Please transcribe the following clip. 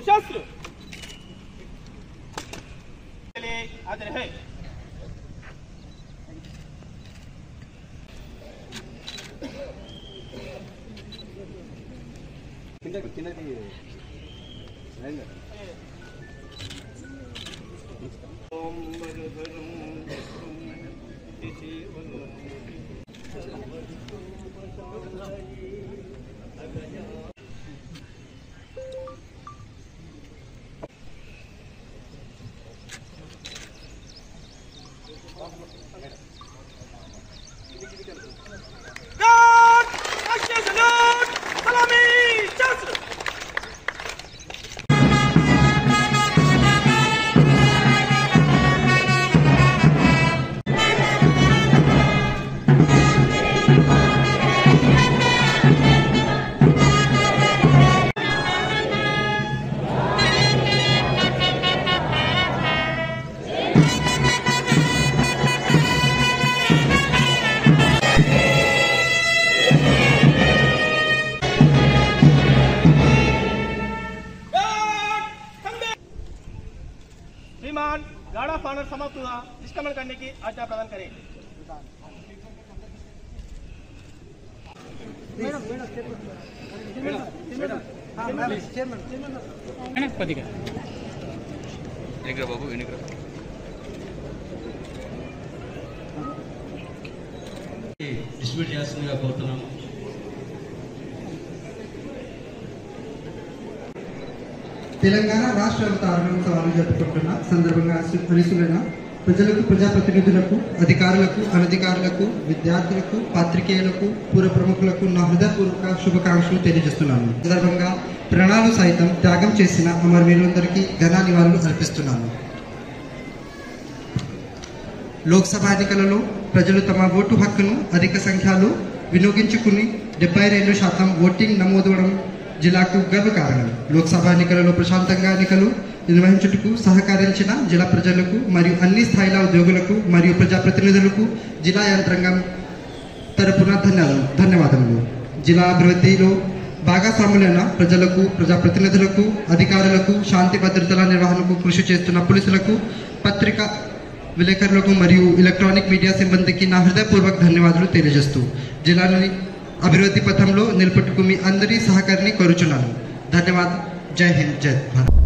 शास्त्र आदर है। श्रीमान गार्ड ऑफ ऑनर समाप्त हुआ, निष्क्रमण करने की आज्ञा प्रदान करें। बाबू డిస్ట్రిబ్యూట్ చేస్తుందిగా కోరుతున్నాము। తెలంగాణ రాష్ట్ర అవతరణ జరుపుకుంటున్న సందర్భంగా అనుసరణ ప్రజలకు, ప్రజాప్రతినిధులకు, అధికారులకు, అనధికారులకు, విద్యార్థులకు, పాత్రికేయులకు, పూర్వ ప్రముఖులకు నా హృదయపూర్వక శుభాకాంక్షలు తెలియజేస్తున్నాను। సందర్భంగా ప్రాణాలు సైతం త్యాగం చేసిన అమరవీరులందరికీ ఘన నివాళులు అర్పిస్తున్నాను। లోక్సభ ఎన్నికలలో ప్రజలు తమ ఓటు హక్కును అధిక సంఖ్యలో వినియోగించుకుని 72% ఓటింగ్ నమోదవడం జిల్లాకు గర్వకారణం। లోక్సభ ఎన్నికలలో ప్రశాంతంగా ఎన్నికలు నిర్వహించుటకు సహకరించిన జిల్లా ప్రజలకు మరియు అన్ని స్థాయిల ఉద్యోగులకు మరియు ప్రజాప్రతినిధులకు జిల్లా యంత్రాంగం తరపున ధన్యవాదములు। జిల్లా అభివృద్ధిలో భాగస్వాములైన ప్రజలకు, ప్రజాప్రతినిధులకు, అధికారులకు, శాంతి భద్రతల నిర్వహణకు కృషి చేస్తున్న పోలీసులకు, పత్రికా విలేకరులకు మరియు ఎలక్ట్రానిక్ మీడియా సిబ్బందికి నా హృదయపూర్వక ధన్యవాదాలు తెలియజేస్తూ జిల్లాని అభివృద్ధి పథంలో నిలబెట్టుకు మీ అందరి సహకారాన్ని కోరుచున్నాను। ధన్యవాదాలు। జై హింద్, జై భారత్।